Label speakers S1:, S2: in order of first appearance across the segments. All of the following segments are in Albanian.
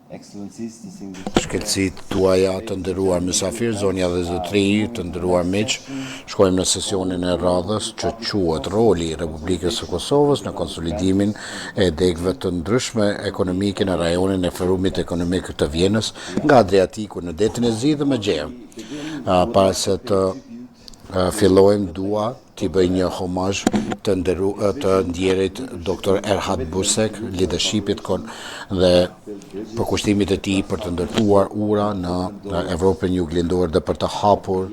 S1: Shkelësit tuaja të nderuar mysafir, zonja dhe zotëri, të nderuar miq, shkojmë në sesionin e radhës që quhet roli i Republikës së Kosovës në konsolidimin e degëve të ndryshme ekonomike në rajonin e Forumit Ekonomik të Vjenës, nga Adriatiku në detin e Zi dhe Megje. Para se të fillojmë, dua t'i bëj një homazh të ndjerit Dr. Erhard Busek, leadershipit dhe përkushtimit e tij për të ndërtuar ura në Evropën juglindore dhe për të hapur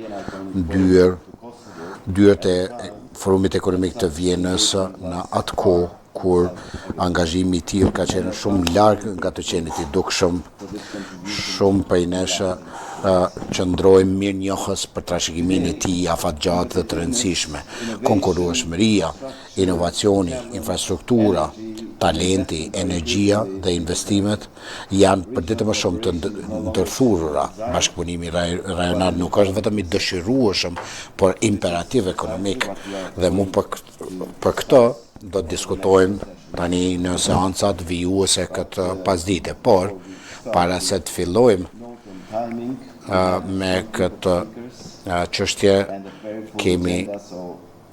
S1: dyert e Forumit Ekonomik të Vjenës në atë kohë kur angazhimi i tij ka qenë shumë larg nga të qenit i dukshëm. Shumë prej nesh qëndrojmë mirënjohës për trashëgiminë e tij afatgjatë dhe të rëndësishme. Konkurrueshmëria, inovacioni, infrastruktura, talenti, energjia dhe investimet janë për ditë më shumë të ndërthurura. Bashkëpunimi rajonar nuk është vetëm i dëshirueshëm, por imperativ ekonomik, dhe mu për këtë do të diskutojmë tani në seancat vijuese këtë pasdite, por para se të fillojmë me këtë çështje kemi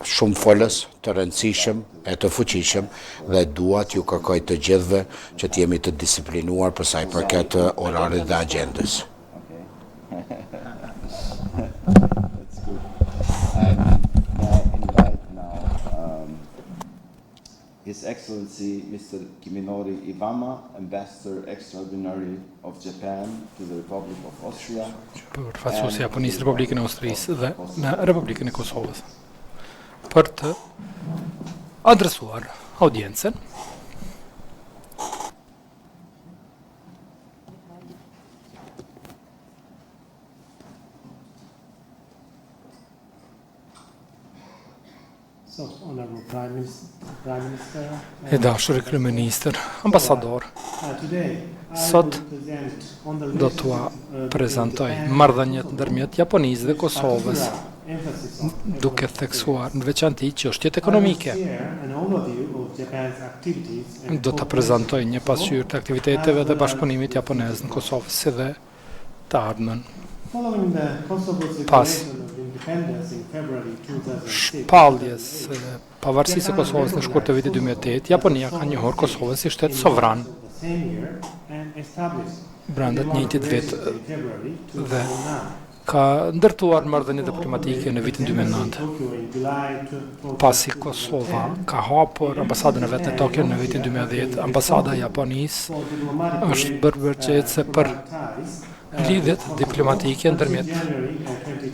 S1: shumë folës të rëndësishëm e të fuqishëm dhe dua t'ju kërkoj të gjithëve që t'jemi të disiplinuar për sa i përket orarit dhe agjendës.
S2: His Excellency Mr. Kiminori Iwama, Ambassador Extraordinary of Japan to the Republic of Austria.
S3: Përfaqësuesi i Japonisë në Republikën e Austrisë dhe në Republikën e Kosovës. Për të adresuar audiencën. E dashur kryeministër, ambasador, sot do t'ua prezantoj marrëdhëniet ndërmjet Japonisë dhe Kosovës, duke theksuar në veçanti çështjet ekonomike. Do ta prezantoj një pasqyrë të aktiviteteve dhe bashkëpunimit japonez në Kosovë si dhe të ardhmen. Pas shpalljes pavarësisë së Kosovës në shkurt të vitit 2008, Japonia ka njohur Kosovën si shtet sovran brenda të njëjtit vit dhe ka ndërtuar marrëdhënie diplomatike në vitin 2009. Pasi Kosova ka hapur ambasadën e vet në Tokyo në vitin 2010, ambasada e Japonisë është bërë përgjegjëse për lidhjet diplomatike ndërmjet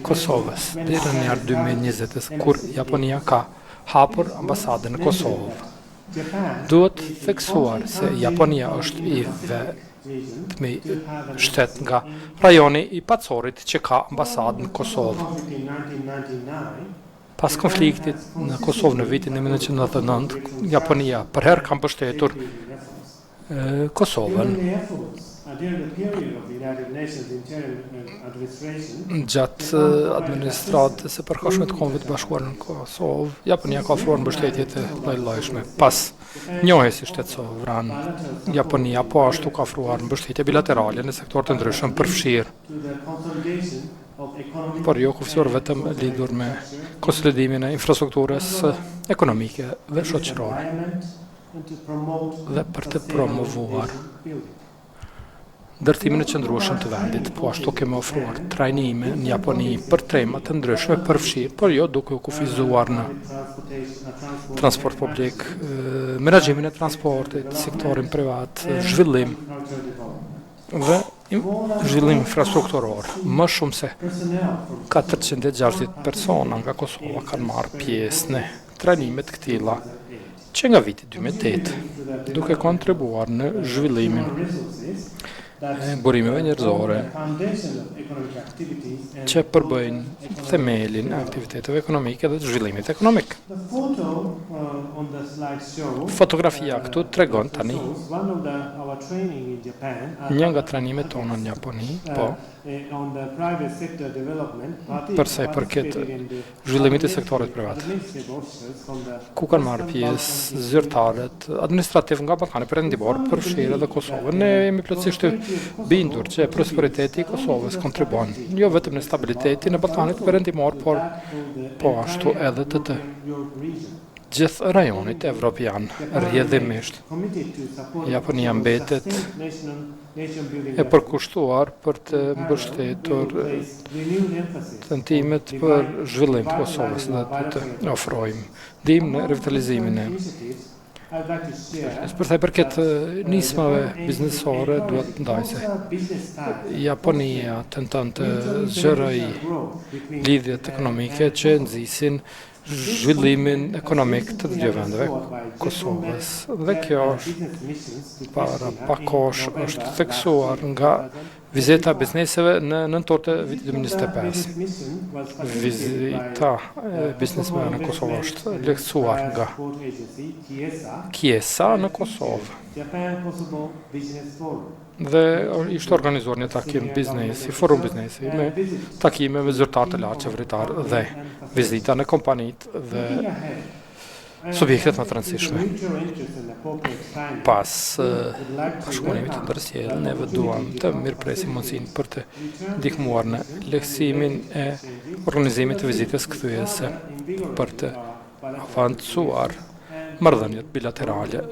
S3: Kosovës deri në janar 2020, kur Japonia ka hapur ambasadën në Kosovë. Duhet theksuar se Japonia është i vetmi shtet nga rajoni i Pacorit që ka ambasadë në Kosovë. Pas konfliktit në Kosovë në vitin 1999, Japonia për herë ka mbështetur Kosovën. Gjatë administratës së përkohshme të Kombit të Bashkuar në Kosovë, Japonia ka ofruar mbështetje të lloj-llojshme. Pas njohjes si shtet sovran, Japonia po ashtu ka ofruar mbështetje bilaterale në sektor të ndryshëm përfshirë, por jo kufizuar vetëm lidhur me konsolidimin e infrastrukturës ekonomike dhe shoqërore dhe për të promovuar ndërtimin e qëndrueshëm të vendit. Po ashtu kemi ofruar trajnime në Japoni për trema të ndryshme përfshirë, por jo duke u kufizuar në transport publik, menaxhimin e transportit, sektorin privat, zhvillim dhe zhvillim infrastrukturor. Më shumë se 460 persona nga Kosova kanë marrë pjesë në trajnime të këtilla që nga viti 2008, duke kontribuar në zhvillimin e burimeve njerëzore që përbëjnë themelin e aktiviteteve ekonomike dhe të zhvillimit ekonomik. Fotografia këtu tregon tani një nga trajnimet tona në Japoni, po për sa i përket zhvillimit të sektorit privat, ku kanë marrë pjesë zyrtarët administrativ nga Ballkani Perëndimor, përfshirë edhe Kosovën. Ne jemi plotësisht të bindur që prosperiteti i Kosovës kontribon jo vetëm në stabilitetin e Ballkanit Perëndimor, por po ashtu edhe të gjithë rajonit evropian rrjedhimisht. Japonia mbetet e përkushtuar për të mbështetur tentimet për zhvillim të Kosovës dhe të ofrojmë ndihmë në revitalizimin e për sa i përket nismave biznesore, duhet të ndaj se Japonia tenton të zgjerojë lidhjet ekonomike që nxisin zhvillimin ekonomik të dy vendeve, Kosovës. Dhe kjo është para pak kohësh është theksuar nga vizita e bizneseve në nëntor të vitit 2025. Vizita e bizneseve në Kosovë është lehtësuar nga Kiesa në Kosovë. Dhe ishte organizuar një takim biznesi, forum biznesi, me takime me zyrtar të lartë qeveritar dhe vizita në kompanit dhe subjektet më të rëndësishme. Pas bashkëpunimit të ndërsjellë, neve duam të mirëpresim mundësinë për të ndihmuar në lehtësimin e organizimit të vizitës kthyese për të avancuar marrëdhëniet bilaterale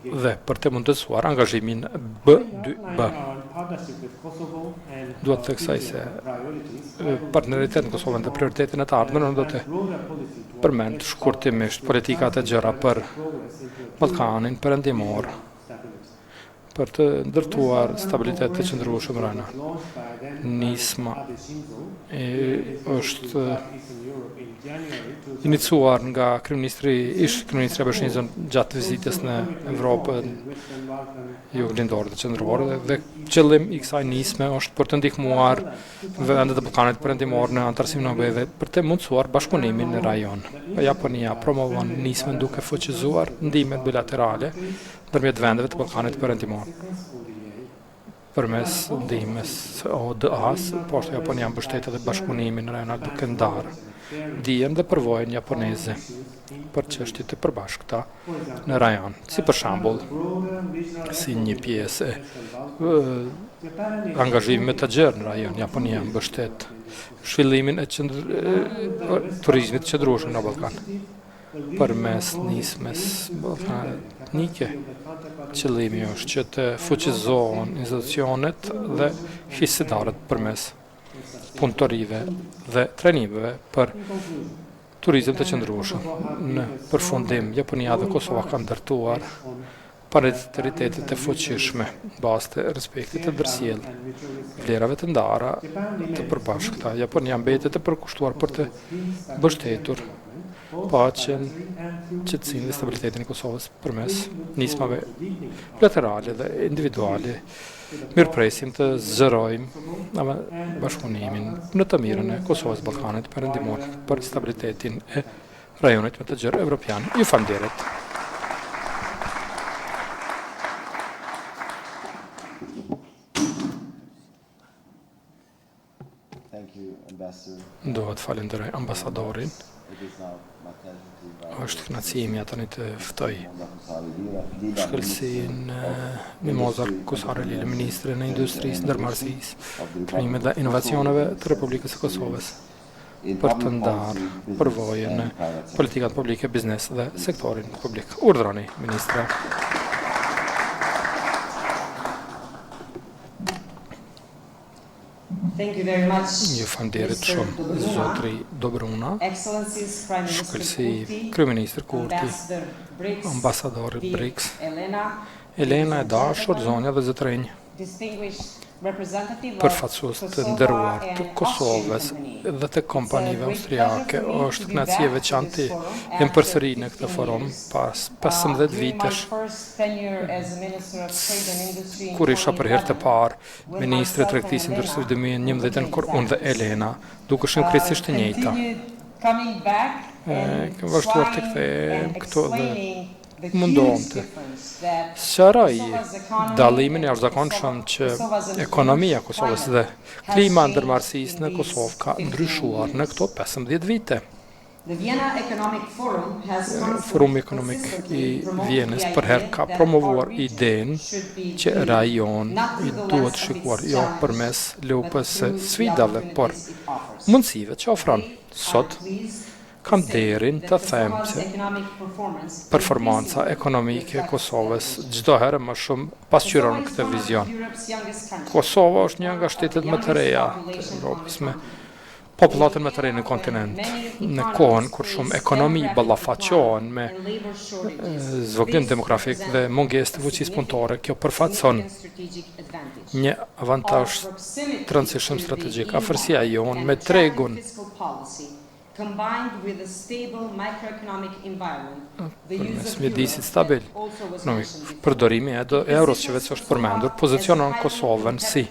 S3: dhe për të mundësuar angazhimin B2B. Duhet të theksoj se partneritet në Kosovën dhe prioritetin e të ardhmen do të përmend shkurtimisht politikat e gjëra për Ballkanin Perëndimor, për të ndërtuar stabilitet të qëndrueshëm rëna. Nisma është iniciuar nga ish kryeministri Bashkënizon gjatë vizitës në Evropën juglindore dhe qendrore dhe qëllim i kësaj nisme është për të ndihmuar vendet e Ballkanit Perëndimor në antarësimin e OBE për të mundësuar bashkëpunimin në rajon. Japonia promovon nismen duke fuqizuar ndihmet bilaterale ndërmjet vendeve të Ballkanit Perëndimor. Përmes ndihmës ODA-s, poshtë Japonia mbështet edhe bashkëpunimin në rajonat duke ndarë dijen dhe përvojën japoneze për çështjet e përbashkëta në rajon, si për shembull si një pjesë angazhimit të gjerë në rajon. Japonia mbështet zhvillimin e turizmit të qëndrueshëm në Ballkan përmes nismes ballkanike. Qëllimi është që të fuqizohen institucionet dhe hissedarët përmes punëtorive dhe trajnimeve për turizëm të qëndrueshëm. Në përfundim, Japonia dhe Kosova kanë ndërtuar pariteritetet e fuqishme, bazë të respektit të ndërsjellë, vlerave të ndara të përbashkëta. Japonia mbetet e përkushtuar për të mbështetur paqen, qetësinë dhe stabilitetin e Kosovës përmes nismave bilaterale dhe individuale. Mirëpresim të zgjerojmë bashkëpunimin në të mirën e Kosovës Ballkanit Perëndimor për stabilitetin e rajonit me të gjerë evropian. Ju falënderit. Duhet falenderoj ambasadorin. Është kënaqësimi tani të ftoj shkëlsin Mimozar Kusareli, ministrin e Industrisë, Ndërmarrësisë, Trajnimit dhe Inovacioneve të Republikës së Kosovës, për të ndarë përvojën në politikat publike, biznes dhe sektorin publik. Urdhroni, ministra. Ju falënderit shumë, zotri Dobruna, shkëlsi kryeministër Kurti, ambasadori BRICS, Elena e dashur, zonja dhe zotrinj, përfaqësues të nderuar të Kosovës dhe të kompanive austriake, është kënaqësi e veçantë jem përsëri në këtë forum pas 15 vitesh kur isha për herë të parë ministre tregtisë industrisë 2011 kur unë dhe Elena duke qenë krejtësisht të njëjta. Kam vazhduar të kthehem këto dhe mundohem të sqaroj dallimin e jashtëzakonshëm që ekonomia e Kosovës dhe klima ndërmarrësisë në Kosovë ka ndryshuar në këto 15 vite. Forumi ekonomik i Vienës për herë ka promovuar idenë që rajon i duhet shikuar jo përmes lupës së sfidave, por mundësive që ofron. Sot kam derin të them se performanca ekonomike e Kosovës çdo herë më shumë pasqyron këtë vizion. Kosova është një nga shtetet më të reja të Evropës me popullatën më të re në kontinent, në kohën kur shumë ekonomi ballafaqohen me zvogëlim demografik dhe mungesë të fuqisë punëtore. Kjo përfaqëson një avantazh të rëndësishëm strategjik. Afërsia jonë me tregun përmes mjedisit stabil, përdorimi e euros që vetë është përmendur, pozicionon Kosovën si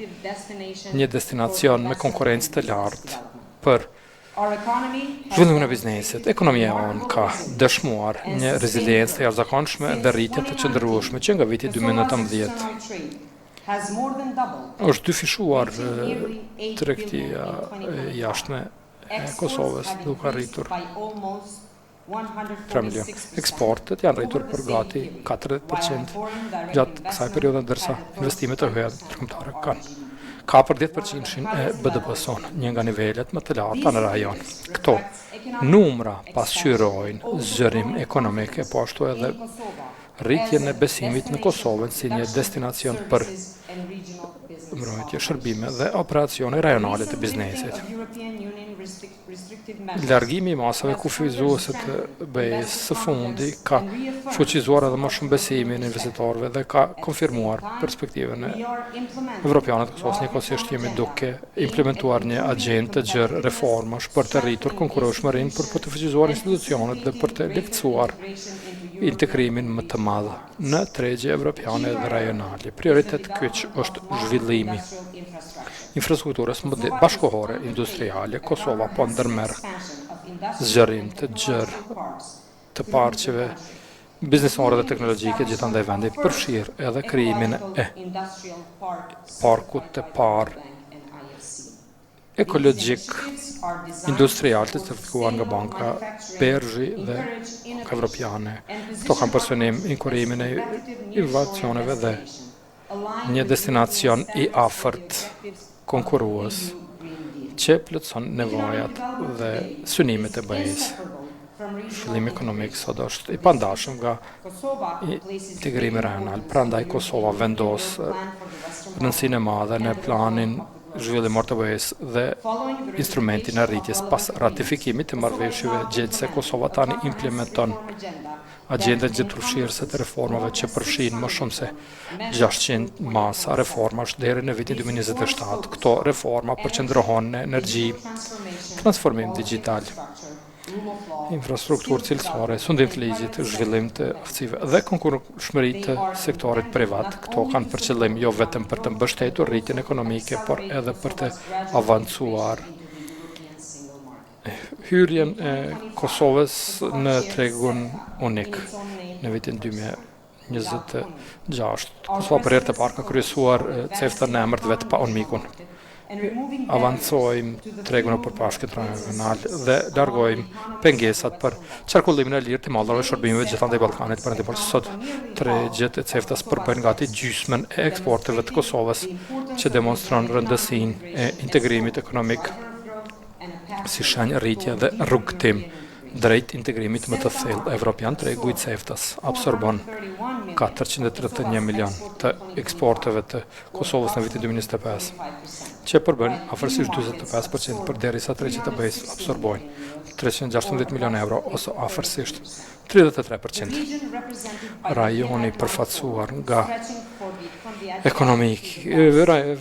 S3: një destinacion me konkurrencë të lartë për zhvillimin e biznesit. Ekonomia jonë ka dëshmuar një reziliencë të jashtëzakonshme dhe rritje të qëndrueshme që nga viti 2019. Është dyfishuar tregtia e jashtme e Kosovës, duke arritur 3 milion. Eksportet janë rritur për gati 40% gjatë kësaj periudhe, ndërsa investimet e huaja ndërkombëtare kanë ka për 10% e BDP-s, një nga nivelet më të larta në rajon. Këto numra pasqyrojnë zgjerim ekonomik e po ashtu edhe rritjen e besimit në Kosovën si një destinacion për mbrojtje, shërbime dhe operacione rajonale të biznesit. Largimi i masave kufizuese të BE-s së fundi ka fuqizuar edhe më shumë besimin e investitorëve dhe ka konfirmuar perspektivën e evropiane të Kosovës. Njëkohësisht jemi duke implementuar një agjendë të gjerë reformash për të rritur konkurrueshmërinë, për të fuqizuar institucionet dhe për të lehtësuar integrimin më të madh në tregje evropiane dhe rajonale. Prioritet kyç është zhvillimi infrastrukturës bashkëkohore industriale. Kosova po ndërmerr zgjerim të gjerë të parqeve biznesore dhe teknologjike, gjithandaj vendi përfshirë edhe krijimin e parkut të parë ekologjik industrial të certifikuar nga Banka Bergji dhe Banka Evropiane. Këto kanë për synim inkurimin e inovacioneve dhe një destinacion i afërt konkurrues që plotëson nevojat dhe synimet e BE-s. Zhvillimi ekonomik sot është i pandashëm nga integrimi rajonal. Prandaj Kosova vendos rëndësinë e madhe në planin zhvillimor të BE-s dhe instrumentin e rritjes pas ratifikimit të marrëveshjeve gjetëse. Kosova tani implementon agjendën gjithëpërfshirëse të reformave që përfshin më shumë se 600 masa reformash deri në vitin 2027. Këto reforma përqendrohen në energji, transformim digital, infrastrukturë cilësore, sundim të ligjit, zhvillim të aftësive dhe konkurrueshmëri të sektorit privat. Këto kanë për qëllim jo vetëm për të mbështetur rritjen ekonomike, por edhe për të avancuar hyrjen e Kosovës në tregun unik në vitin 2026. Kosova për herë të parë ka kryesuar CEFTA në emër të vet pa UNMIK-un. Avancojmë tregun e përpashkët rajonal dhe largojmë pengesat për qarkullimin e lirë të mallrave shërbimeve gjithandaj Ballkanit Perëndimor. Sot tregjet e CEFTA-s përbëjnë gati gjysmën e eksporteve të Kosovës, që demonstron rëndësinë e integrimit ekonomik si shenjë rritje dhe rrugtim drejt integrimit më të thellë evropian. Tregu i CEFTA-s absorbon 431 milion të eksporteve të Kosovës në vitin 2025, që përbën afërsisht 45% përderisa tregjet e BE-s absorbojnë 316 milion euro ose afërsisht 33%. Rajoni përfaqësuar nga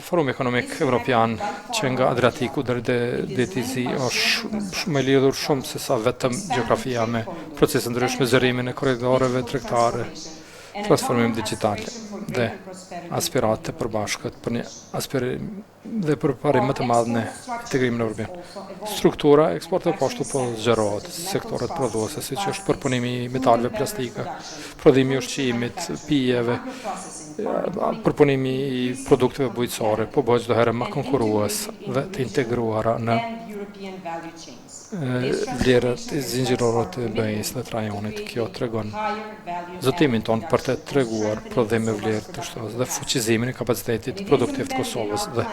S3: Forumi Ekonomik Evropian që nga Adriatiku deri te Detizi është më lidhur shumë se sa vetëm gjeografia me procese ndryshme, zërimin e korridoreve tregtare, transformim digital dhe aspirat të përbashkët për një dhe përparim më të madh në integrimin evropian. Struktura e eksportit poshtu po zgjerohet, sektorët prodhuese, siç është përpunimi i metaleve, plastika, prodhimi i ushqimit, pijeve, përpunimi i produkteve bujqësore, po bëhet çdo herë më konkurrues dhe të integruara në vlerat e zinxhirore të BE-s dhe të rajonit. Kjo tregon zotimin ton për të treguar prodhim me vlerë të shtosur dhe fuqizimin e kapacitetit produktiv të Kosovës dhe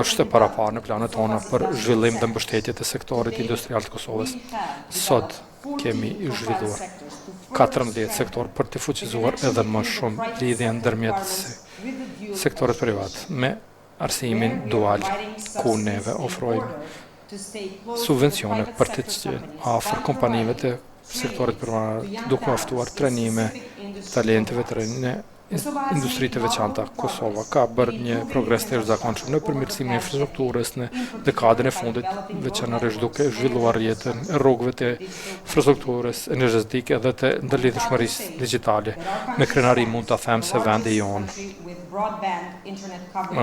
S3: është e paraparë në planet tona për zhvillim dhe mbështetje të sektorit industrial të Kosovës. Sot kemi zhvilluar 14 sektor për të fuqizuar edhe më shumë lidhjen ndërmjet sektorit privat me arsimin dual ku neve ofrojmë subvencione për të qenë afër kompanive të sektorit privat, duke ofruar trajnime talenteve të në industri të veçanta. Kosova ka bërë një progres të jashtëzakonshëm në përmirësimin e infrastrukturës në dekadën e fundit, veçanërisht duke zhvilluar rrjetën e rrugëve të infrastrukturës energjetike dhe të ndërlidhshmërisë digjitale. Me krenari mund ta them se vendi jonë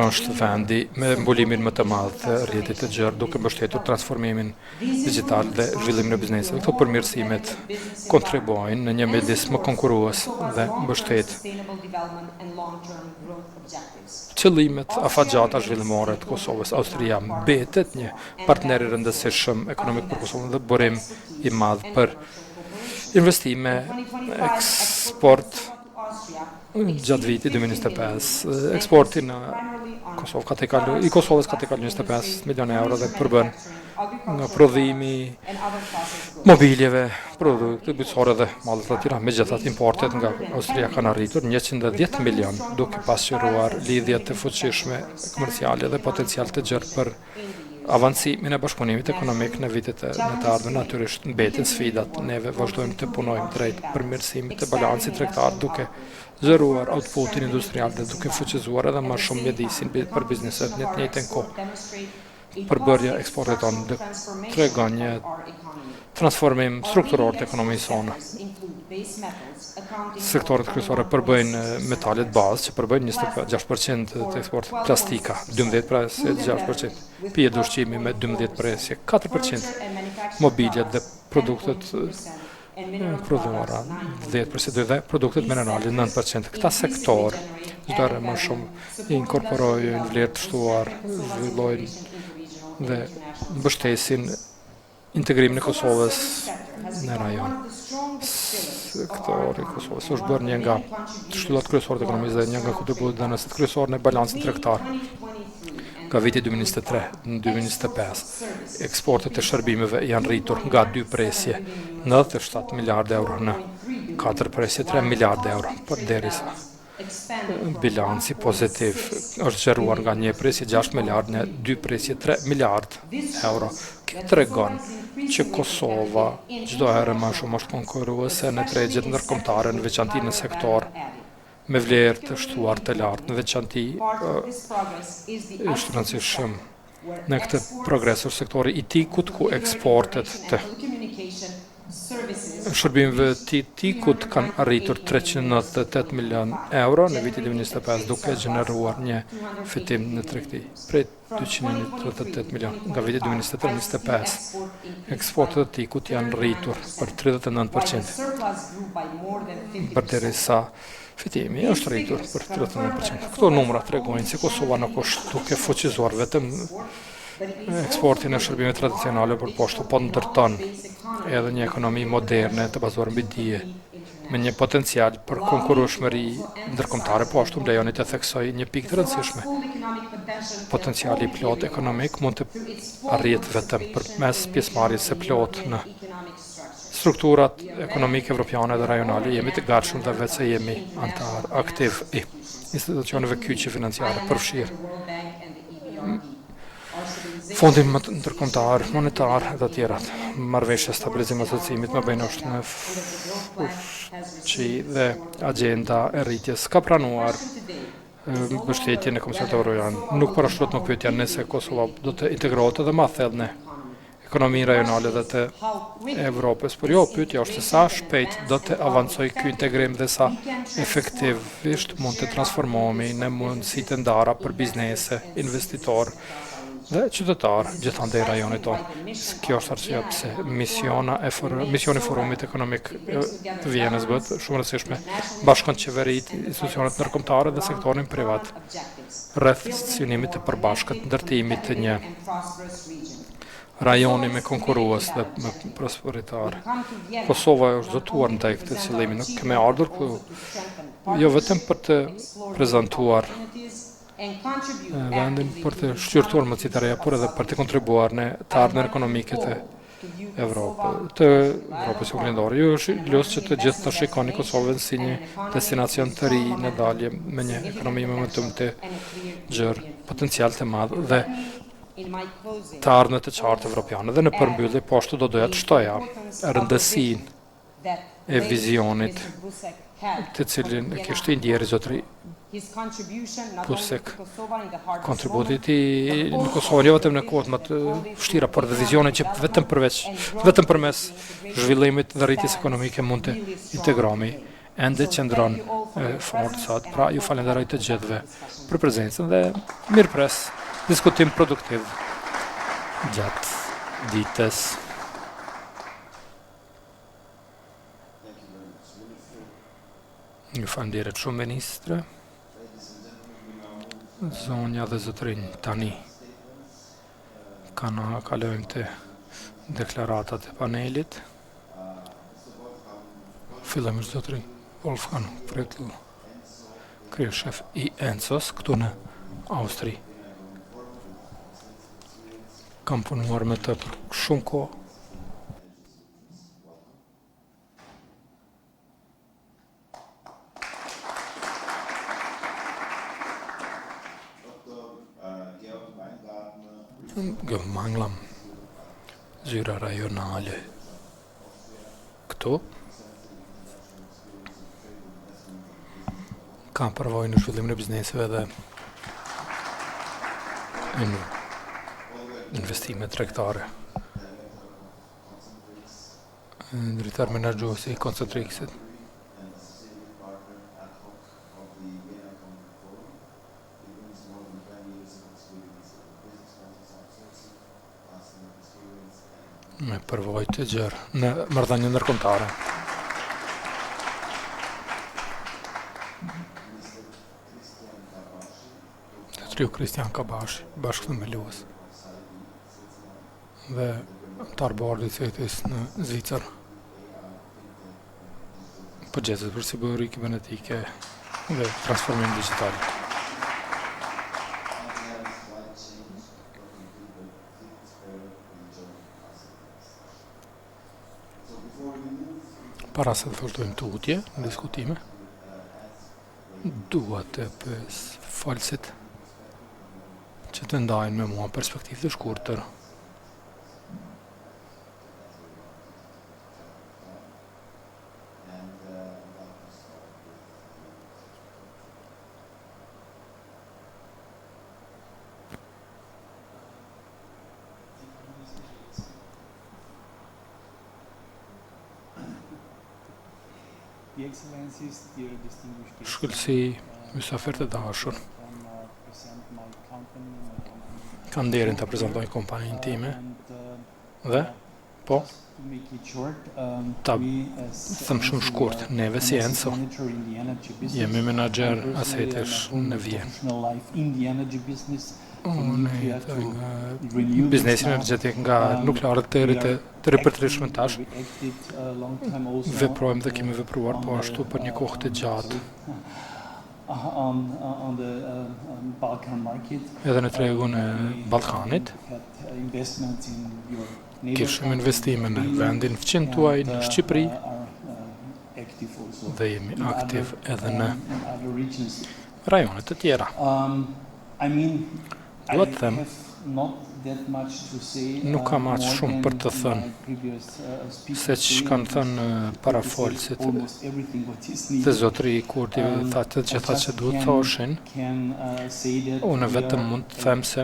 S3: është vendi me mbulimin më të madh të rrjetit të gjerë, duke mbështetur transformimin digital dhe zhvillimin e biznesit. Këto përmirësimet kontribuojnë në një mjedis më konkurrues dhe mbështet qëllimet afatgjata zhvillimore të Kosovës. Austria mbetet një partner i rëndësishëm ekonomik për Kosovën dhe burim i madh për investime, eksport. Gjatë vitit 2025, eksporti në Kosovës ka të kalu 25 milion euro dhe përbën nga prodhimi mobiljeve, produkte bujqësore dhe mallet të tjera. Megjithatë, importet nga Austria kanë arritur 110 milion, duke pasqyruar lidhjet të fuqishme komerciale dhe potencial të gjerë për avancimin e bashkëpunimit ekonomik në vitet e të ardhme. Natyrisht mbeten sfidat, neve vazhdojmë të punojmë drejt përmirësimit të balansit tregtar, duke zgjeruar outputin industrial dhe duke fuqizuar edhe më shumë mjedisin për bizneset në të njëjtën kohë. Përbërja eksportit tonë dhe tregon një transformim strukturor të ekonomisë sonë. Sektorët kryesore përbëjnë metalet bazë, që përbëjnë 26% të eksportit, plastika 12%, pije dhe ushqimi me 12%, 4%, mobiljet dhe produktet prodhuara 10% dhe produktet minerale 9%. Këta sektor çdo herë më shumë inkorporojnë vlerë të shtuar, zhvillojnë dhe mbështesin integrimin e Kosovës në rajon. Sektori i Kosovës është bërë një nga shtyllat kryesore të ekonomisë dhe një nga kontribuesit kryesor në balancin tregtar. Nga viti 2023-2025, eksportet e shërbimeve janë rritur nga 2 presje 97 miliardë euro në 4 presje 3 miliardë euro, përderisa bilanci pozitiv është zgjeruar nga 1 presje 6 miliardë në 2 presje 3 miliardë euro. Kjo tregon që Kosova çdo herë më shumë është konkurruese në tregjet ndërkombëtare, në veçanti në sektor me vlerë të shtuar të lartë, në veçanti është rëndësishëm në këtë progresor sektori i tikut ku eksportet të shërbimeve të tikut kanë arritur 398 milion euro në vitin 2025, duke gjeneruar një fitim në tregti prej 238 milion. Nga viti 2024-2025, eksportet të tikut janë rritur për 39%, përderisa fitimi është rritur për 39%. Këto numra tregojnë se Kosova nuk është duke fuqizuar vetëm eksportin e shërbimeve tradicionale për poshtë, po ndërton edhe një ekonomi moderne të bazuar mbi dije, me një potencial për konkurrueshmëri ndërkombëtare. Po ashtu më lejoni të theksoj një pikë të rëndësishme. Potenciali plot ekonomik mund të arrihet vetëm përmes pjesëmarrjes së plotë në strukturat ekonomike evropiane dhe rajonale. Jemi të gatshëm dhe vetë se jemi antar aktiv i institucioneve kyçe financiare, përfshirë Fondin ndërkombëtar, monetar dhe të tjerat. Marrëveshja stabilizim e asociimit më bëjnë është në fuqi dhe agenda e rritjes ka pranuar mbështetjen e Komisionit Evropian. Nuk parashtrohet më pyetja nëse Kosova do të integrohet edhe më thellë në ekonominë rajonale dhe të Evropës. Por jo, pyetja është sa shpejt do të avancoj ky integrim dhe sa efektivisht mund të transformohemi në mundësi të ndara për biznese, investitor dhe qytetar gjithandej i rajonit tonë. Kjo është arsyeja pse misioni Forumit Ekonomik të Vienës bëhet shumë rëndësishme. Bashkon qeveritë, institucionet ndërkombëtare dhe sektorin privat rreth synimit të përbashkët ndërtimit të një rajoni me konkurrues dhe me prosperitar. Kosova është zotuar ndaj këtij qëllimi, nuk kemi ardhur këtu jo vetëm për të prezantuar vendin për të shqyrtuar mundësitë e reja, por edhe për të kontribuar në të ardhmen ekonomike të Evropës Juglindore. Ju është ljost që të gjithë të shikoni Kosovën si një destinacion të ri në dalje me një ekonomi me momentum të gjerë, potencial të madh dhe të ardhme të qartë evropiane. Dhe në përmbyllje po ashtu do doja të shtoja rëndësinë e vizionit të cilin e kishte ndjeri zotëri Pusek, kontributit i në Kosovë, jo vetëm në kohët më të vështira, por dhe vizionin që vetëm përmes zhvillimit dhe rritjes ekonomike mund të integrohemi, ende qëndron forcat. Pra, ju falenderoj të gjithëve për prezencën dhe mirëpres diskutim produktiv gjatë ditës. Ju falenderoj shumë, ministre. Zonja dhe zotërinj, tani kalojmë të deklaratat e panelit. Fillojmë me zotërinj Wolfgang Prekl, kryeshef i ENCOS këtu në Austri. Kam punuar me të për shumë kohë. Manglam zyra rajonale këtu kam përvojë në zhvillimin e bizneseve dhe investime tregtare. Drejtar menaxhues i Concentrixit. Me përvojë të gjerë në marrëdhënie ndërkombëtare. Detriu Kristian Kabashi, bashkëthemelues dhe antar bordit i CETIS në Zvicër. Përgjegjës për siguri kibernetike dhe transformim digital. Para se të vazhdojmë tutje në diskutime, dua të pyes folësit që të ndajnë me mua perspektivë të shkurtër. Shkëllësi, mysafir të dashur, kam nderin të prezentoj kompaninë time dhe, po, ta thëmë shumë shkurt, neve si ENCO, jemi menaxher asetesh në Vjenë. Biznesin energjetik nga nuklearët të ripërtërishme tash. Veprojmë dhe kemi vepruar po ashtu për një kohë të gjatë. Edhe në tregun e Ballkanit. Kishim investime në vendin fqin tuaj në Shqipëri dhe jemi aktiv edhe në rajonet të tjera. Do të them, nuk kam aq shumë për të thënë, se që kanë thënë parafolësit dhe zotëri Kurti tha të gjitha që duhet thoshin, unë vetëm mund të them se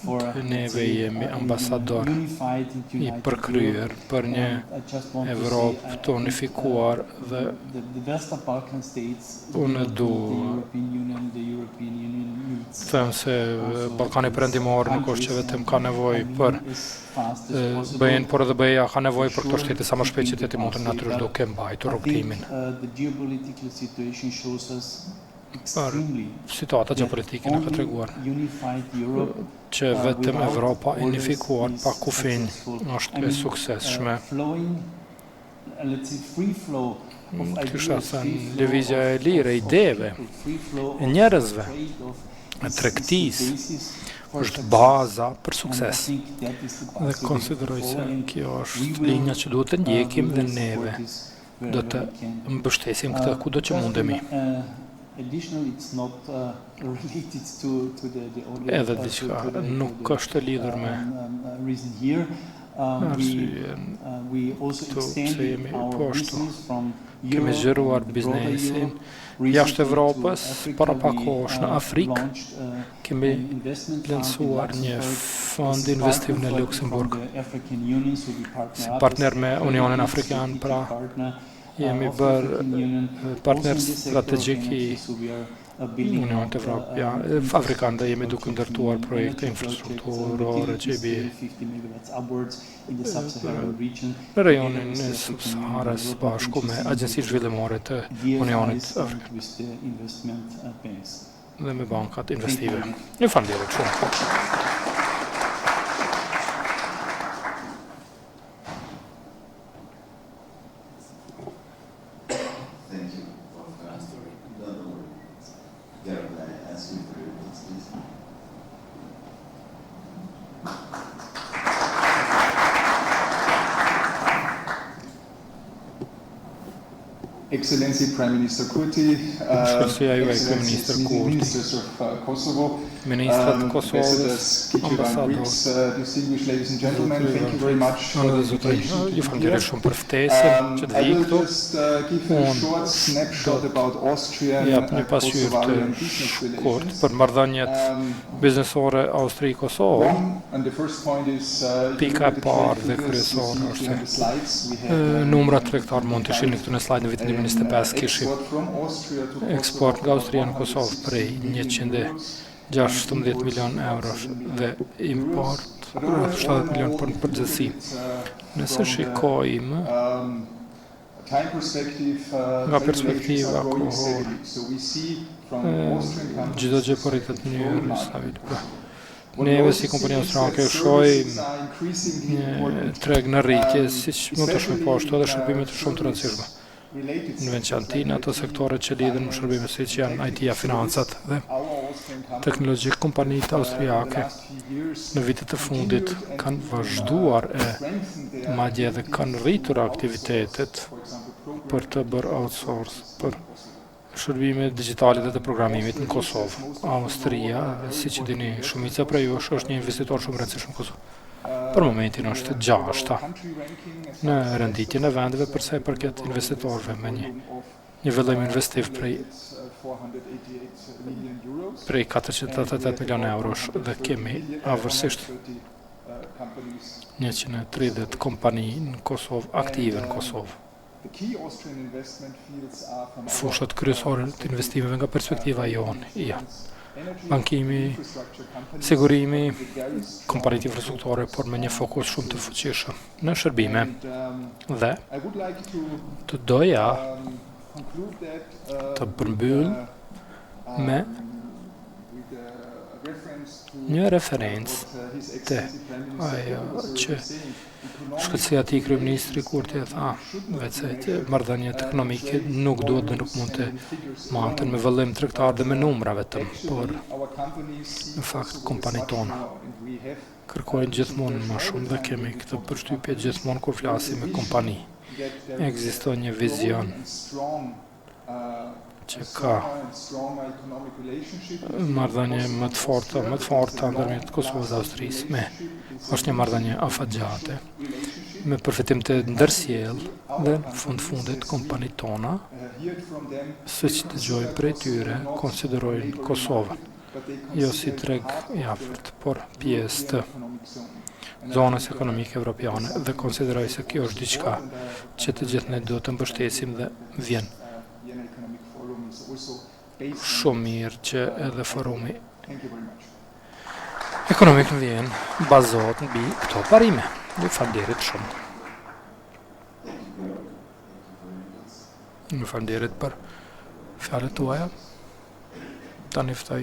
S3: Neve jemi ambasador I përkryer për një Evropë të unifikuar dhe unë du them se Ballkani Perëndimor nuk është që vetëm ka nevojë për BE-n, por edhe BE-ja ka nevojë për këto shtete sa më shpejt që të mund të natyrisht duke mbajtur rrugtimin. Për situata geopolitike në ka treguar që vetëm Evropa unifikuar pa kufij është e suksesshme. Kisha thënë, lëvizja e lirë, ideve, e njerëzve, e tregtisë është baza për sukses. Dhe konsideroj se kjo është linja që duhet të ndjekim dhe neve do të mbështesim këtë kudo që mundemi. Edhe diçka nuk është lidhur me arsyeën pse jemi poshtu. Kemi zgjeruar biznesin jashtë Evropës, para pak kohësh në Afrikë, kemi lansuar një fond investim në Luksemburg. Si partner me Unionin Afrikan, pra jemi bërë partner strategjik I Unionit Afrikan dhe jemi duke ndërtuar projekte infrastrukturore që I bie në rajonin e Sub-Saharës bashku me Agjencinë Zhvillimore të Unionit Afrikan dhe me bankat investive. Ju falenderoj shumë.
S4: Excellency Prime Minister Kurti, Excellency Ministers of Kosovo,
S3: Ministrat
S4: Ambassadors, distinguished ladies and gentlemen, thank you very much for the invitation.
S3: Ju falenderoj shumë për ftesën që të vi këtu. Jap një pasqyrë të shkurt për marrëdhëniet biznesore Austri-Kosovë. Pika e parë dhe kryesore është se numrat tregtar mund të shihni këtu në slajd në vitin 2025 kishim eksport nga Austria në Kosovë prej 116 milion eurosh dhe import 70 milion për përgjithësi. Nëse shikojmë nga perspektiva kohore, çdo gjë po rritet në mënyrë stabilë. Neve si kompania austriake shohim një treg në rritje, siç mund të shohim poshtu edhe shërbime të shumë të rëndësishme. Në veçantë ato sektore që lidhen me shërbime siç janë IT-ja, financat dhe teknologjik. Kompanitë austriake në vitet e fundit kanë vazhduar madje edhe kanë rritur aktivitetet për të bërë outsource për shërbime digjitale dhe të programimit në Kosovë. Austria, siç e dini shumica prej jush, është një investitor shumë rëndësishëm në Kosovë. Për momentin është 6-ta në renditjen e vendeve për sa I përket investitorëve me një vëllim investiv prej 488 milion eurosh dhe kemi avërsisht 130 kompani në Kosovë, aktive në Kosovë. Fushat kryesore të investimeve nga perspektiva jonë, bankimi, sigurimi, kompanitë infrastrukture, por me një fokus shumë të fuqishëm në shërbime. Dhe të doja të përmbyll me një referencë të ajo që shkëlqësia e kryeministri Kurti e tha, vetë se marrëdhëniet ekonomike nuk duhet dhe nuk mund të maten me vëllim tregtar dhe me numra vetëm, por në fakt kompanitë tona kërkojnë gjithmonë më shumë dhe kemi këtë përshtypje gjithmonë kur flasim me kompani. Ekziston një vizion që ka marrëdhënie më të forta ndërmjet Kosovës dhe Austrisë. Është një marrëdhënie afatgjate me përfitim të ndërsjell dhe në fundit kompanitë tona, siç dëgjojmë prej tyre, konsiderojnë Kosovën jo si treg i afërt, por pjesë të zonës ekonomike evropiane dhe konsideroj se kjo është diçka që të gjithë ne duhet të mbështesim dhe vjen shumë mirë që edhe forumi ekonomik në Vjenë bazohet mbi këto parime. Ju falënderit shumë. Ju falënderit për fjalët tuaja. Tani ftoj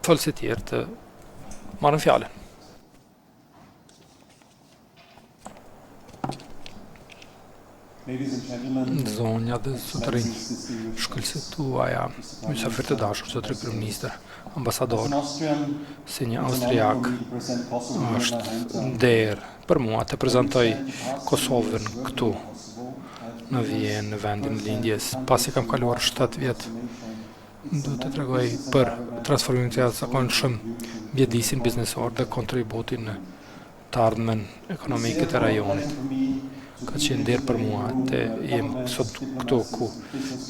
S3: folësit tjerë të marrën fjalën. Zonja dhe zotërinj, shkëlqësit tuaja, mysafir të dashur, zotëri kryeministër, ambasador, si një austriak, është nder për mua të prezantoj Kosovën këtu në Vjenë, në vendin lindjes, pasi kam kaluar 7 vjet. Do të tregoj për transformimin të jashtëzakonshëm, mjedisin biznesor dhe kontributin në të ardhmen ekonomike të rajonit. Ka qenë nder për mua të jem sot këtu ku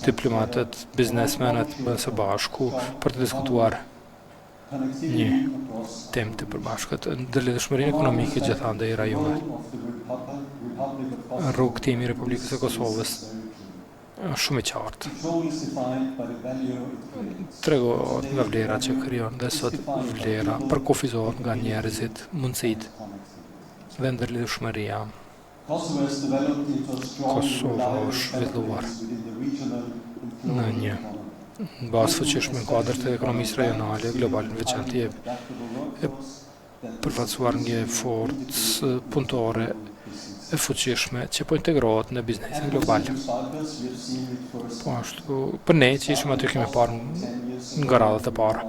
S3: diplomatët, biznesmenët bëhen së bashku për të diskutuar një temë të përbashkët, ndërlidhshmërinë ekonomike gjithandaj i rajonit. Rrugtimi i Republikës së Kosovës është shumë i qartë. Tregohet nga vlera që krijon dhe sot vlera përkufizohet nga njerëzit, mundësitë dhe ndërlidhshmëria. Kosova është zhvilluar në një bazë fuqishme në kuadër të ekonomisë rajonale, globale në veçantë e përfaqësuar një forcë punëtore e fuqishme që po integrohet në biznesin global. Po ashtu, për ne që ishim aty kemi parë nga radhët e para.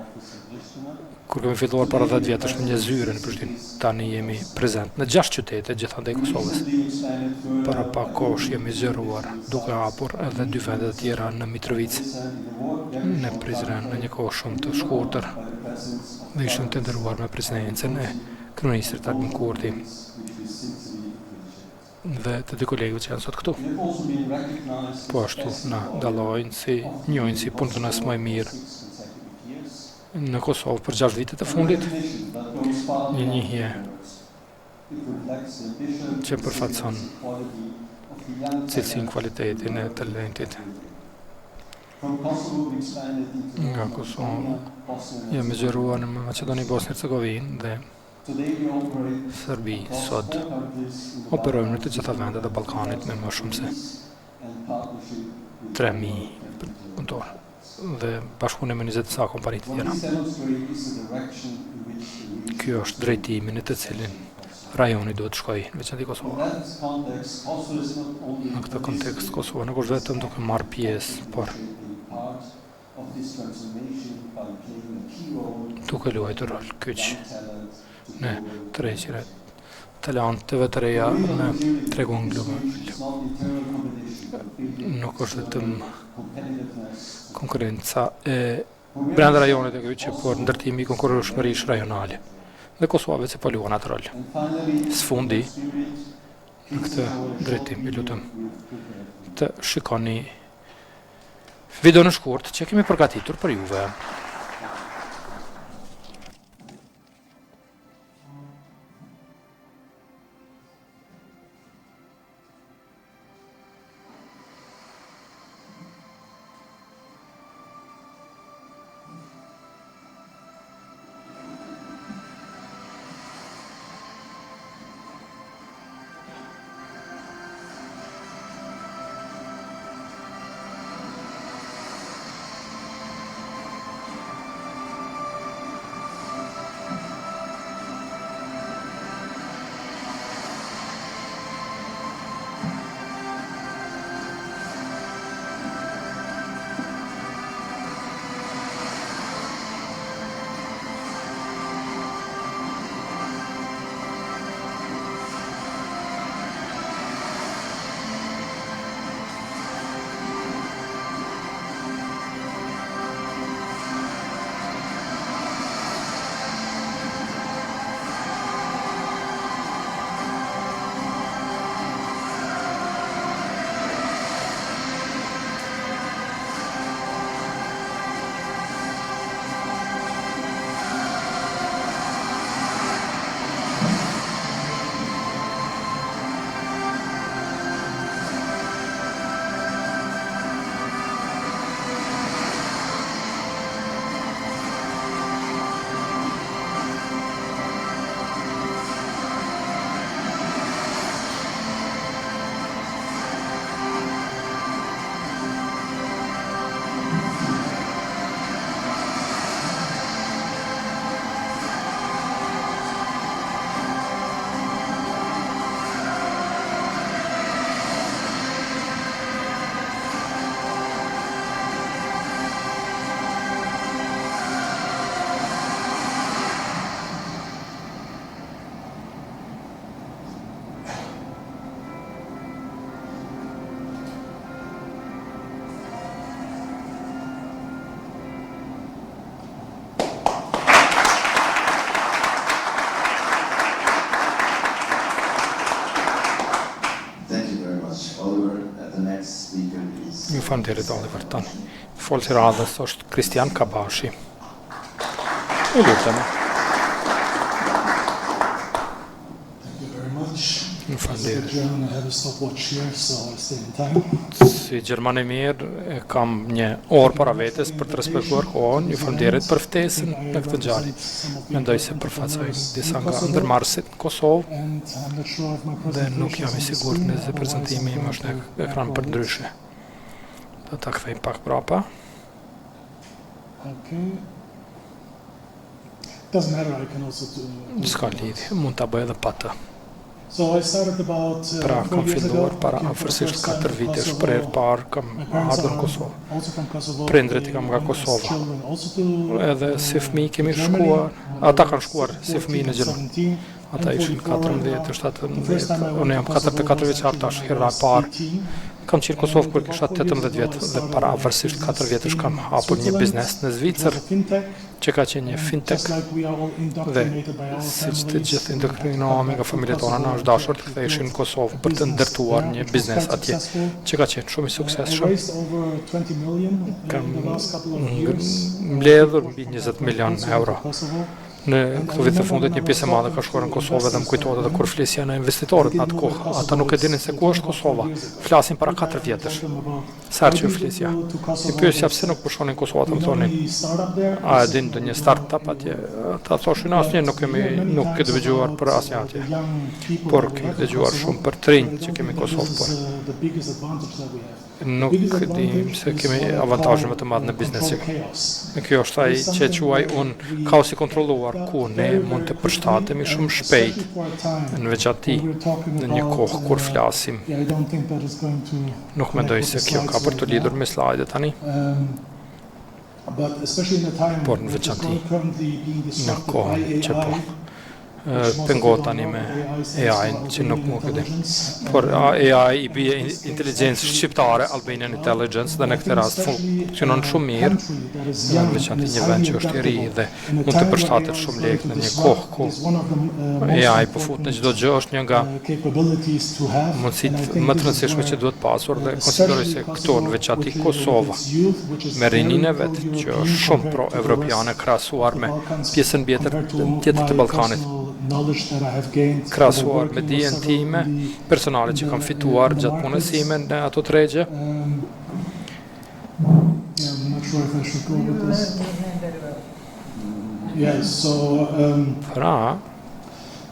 S3: Kur kemi filluar para 10 vjetësh me një zyre në Prishtinë, tani jemi prezent në 6 qytete gjithandaj Kosovës. Para pak kohësh jemi zgjeruar, duke hapur edhe 2 vende të tjera në Mitrovic, në Prizren, në një kohë shumë të shkurtër, dhe ishim të nderuar me presidencën e kryeministrit Albin Kurti dhe të dy kolegëve që janë sot këtu. Po ashtu na dallojnë njohin si punëtorës më e mirë në Kosovë për 6 vitet e fundit, një njihje që përfaqëson cilësinë, kualitetin e talentit. Nga Kosova jemi zgjeruar në Maqedoni, Bosnjë Hercegovinë dhe Serbi. Sot operojmë në të gjitha vendet e Ballkanit me më shumë se 3.000 punëtorë dhe bashkëpunim me 20 sa kompani të tjera. Ky është drejtimi në të cilin rajoni duhet të shkojë, veçanërisht Kosova. Në këtë kontekst Kosova nuk është vetëm duke marrë pjesë, por duke luajtur rol kyç në tërheqjen e talenteve të reja në tregun global. Nuk është vetëm konkurenca e brenda rajonit e kyç, por ndërtimi i konkurrenshmërisë rajonale. Dhe Kosova vetë po luan atë rol. Sfundi në këtë drejtim, ju lutem të shikoni video në shkurt që kemi përgatitur për juve.
S2: speaker is...
S3: Ju falënderit Oliver tani. Folësi radhës është Kristian Kabashi. U lutemi.
S5: Thank you very much.
S3: Ju falënderit.
S5: German, I have a stopwatch here, so I stay in time.
S3: Si Gjerman e mirë, kam një orë para vetes për të respektuar kohën. Ju falënderit për ftesën në këtë ngjarje. Mendoj se përfaqësoj disa nga ndërmarrësit në Kosovë
S5: And I'm not sure if my
S3: dhe nuk jam i
S5: presentation
S3: sigurt
S5: is
S3: nëse prezantimi im është në ekran për ndryshe. Do ta kthej pak prapa.
S5: Okay. Doesn't matter, I can also do...
S3: S'ka lidhje, mund ta bëj edhe pa të.
S5: So I started about
S3: Pra
S5: 4
S3: kam
S5: years ago.
S3: filluar para
S5: Came for the
S3: afërsisht
S5: first time
S3: 4
S5: to
S3: vitesh,
S5: Kosovo.
S3: për herë parë kam
S5: My parents
S3: ardhur në
S5: are
S3: Kosovë.
S5: also from Kosovo.
S3: Prindrit i kam nga
S5: They
S3: Kosova.
S5: as children also to
S3: Edhe si fëmijë kemi
S5: Germany.
S3: shkuar, ata kanë shkuar si fëmijë në
S5: 14,
S3: Gjermani.
S5: 17,
S3: Ata ishin 14, 17,
S5: I
S3: unë jam 44 vjeçar tash, hera e parë. Kam qenë në Kosovë kur kisha 18 vjet dhe para afërsisht 4 vjetësh kam hapur një biznes në Zvicër që ka qenë një fintech dhe siç të gjithë indoktrinohemi nga familjet tona na është dashur të ktheheshin në Kosovë për të ndërtuar një biznes atje që ka qenë shumë i suksesshëm. Kam mbledhur mbi 20 milion euro. Në këto vite fundit një pjesë e madhe ka shkuar në Kosovë dhe më kujtohet edhe kur flisja në investitorët në atë kohë. Ata nuk e dinin se ku është Kosova. Flasin para 4 vjetësh. Sa që flisja. I pyesja pse nuk po shonin Kosova, të më thonin, a e din ndonjë startup atje? Ata thoshin asnjë nuk e dëgjuar për asnjë atje. Por kemi dëgjuar shumë për të rinj që kemi në Kosovë, por nuk dim se kemi avantazhin më të madh në biznesin. Kjo është ai që quaj unë kaosi kontrolluar, ku ne mund të përshtatemi shumë shpejt në veçanti në një kohë kur flasim. Nuk mendoj se kjo ka për të lidhur me slajdet tani, por në veçanti në kohën që po pengohet tani me AI-n që nuk më këtë. Por AI i bie inteligencë shqiptare, Albanian Intelligence, dhe në këtë rast funksionon shumë mirë, në veçanti një vend që është i ri dhe mund të përshtatet shumë lehtë në një kohë ku AI po fut në çdo gjë, është një nga mundësitë më të rëndësishme që duhet pasur dhe konsideroj se këto në veçanti Kosova me rininë e vet që është shumë pro-evropiane krahasuar me pjesën tjetër të Ballkanit, krahasuar me dijen time personale që kam fituar gjatë punës sime në ato tregje. Pra,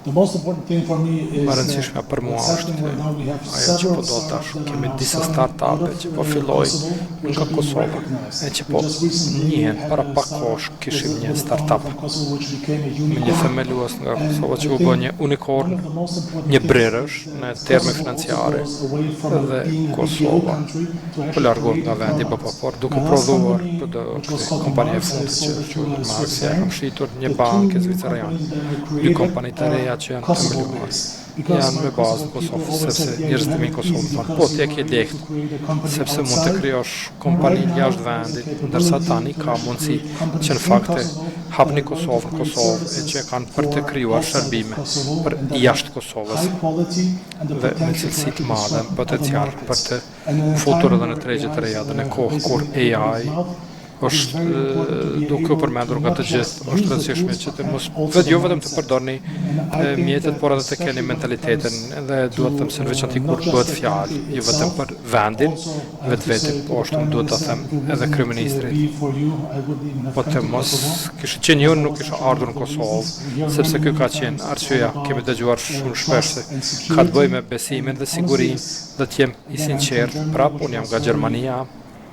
S5: The most important thing for me is
S3: më rëndësishme për mua është ajo që po do tash. Kemi disa startupe që po fillojnë nga Kosova, e që po njihen para pak kohësh kishim një startup me një themelues nga Kosova që u bë një unikorn, një brerësh në terme financiare dhe Kosova po largohet nga vendi BPA, duke prodhuar kompania e fundit që quhet Maxia, kam shitur një bankë zvicereane, dy kompani të reja që janë themeluar. Janë me bazë në Kosovë, sepse njerëzit e mi në Kosovë thonë, po t'je ke lehtë, sepse mund të krijosh kompani jashtë vendit, ndërsa tani ka mundësi që në fakte hapni Kosovë në Kosovë e që kanë për të krijuar shërbime për jashtë Kosovës dhe me cilësi të madhe, potencial për të futur edhe në tregje të reja dhe në kohë kur AI është duke u përmendur nga të gjithë, është rëndësishme që të mos jo vetëm të përdorni mjetet, por edhe të keni mentalitetin dhe duhet të them se në veçanti kur bëhet fjalë jo vetëm për vendin vetvete, po ashtu duhet ta them edhe kryeministrit. Po të mos kishte qenë ju nuk kisha ardhur në Kosovë, sepse ky ka qenë arsyeja, kemi dëgjuar shumë shpesh se ka të bëjë me besimin dhe sigurinë, dhe të jem i sinqert, prapë unë jam nga Gjermania,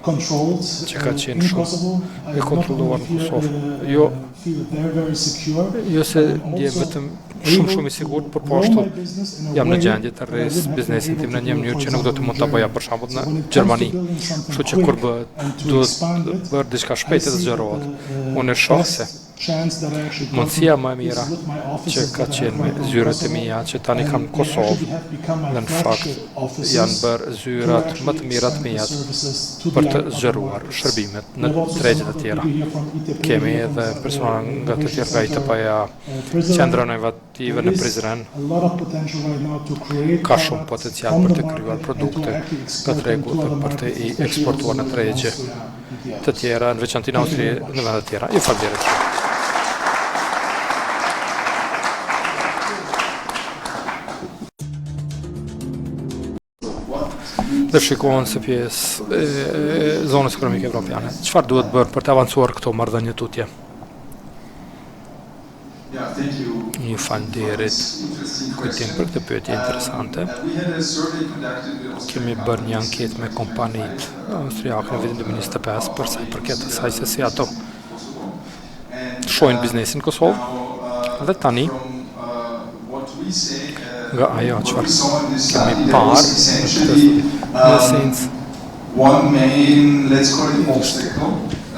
S3: që ka qenë shumë e kontrolluar në Kosovë. Jo se ndjem vetëm shumë i sigurt, por po ashtu jam në gjendje të rres biznesin tim në një mënyrë që nuk do të mund ta bëja për shembull në Gjermani. Kështu që kur bëhet, duhet bërë diçka shpejt dhe zgjerohet. Unë e shoh se
S5: chance that I actually got
S3: Mundësia më e
S5: is
S3: mira
S5: with my
S3: që
S5: offices
S3: ka
S5: that I
S3: qenë
S5: have
S3: me
S5: right now in
S3: zyrat e
S5: Kosovo,
S3: mia që tani kam
S5: and they
S3: Kosovë,
S5: actually have become my
S3: dhe në fakt
S5: flagship offices
S3: janë bërë
S5: to
S3: zyrat më të
S5: actually
S3: mira të
S5: extend the
S3: mia
S5: services to
S3: për
S5: the
S3: të
S5: other
S3: zgjeruar
S5: markets.
S3: shërbimet
S5: We
S3: në
S5: have also
S3: tregjet
S5: some
S3: e
S5: other
S3: tjera.
S5: people here from ITP,
S3: Kemi
S5: from
S3: edhe persona nga të tjerë nga
S5: Innovation
S3: ITP-ja,
S5: Prizren.
S3: qendra inovative
S5: There
S3: në
S5: is
S3: Prizren.
S5: a lot of potential right now to create
S3: Ka shumë
S5: products
S3: potencial
S5: from
S3: për
S5: the
S3: të krijuar
S5: market and to
S3: produkte
S5: actually
S3: nga
S5: export them
S3: tregu
S5: to
S3: dhe
S5: other
S3: për të
S5: markets,
S3: i
S5: especially
S3: eksportuar në
S5: also in
S3: tregje
S5: Austria and the
S3: të
S5: others.
S3: tjera, në veçantë në
S5: Thank you
S3: Austri
S5: very
S3: dhe
S5: much.
S3: vende të tjera. Ju falënderit. Dhe shikohen se pjesë e zonës ekonomike evropiane. Çfarë duhet bërë për të avancuar këto marrëdhënie tutje? Ju falënderit kujtim për këtë pyetje interesante. Kemi bërë një anketë me kompanitë austriake në vitin 2025 për sa i përket asaj se si ato shohin biznesin në Kosovë. Dhe tani nga ajo çfarë kemi parë në këtë esencë
S4: One main, let's call it obstacle,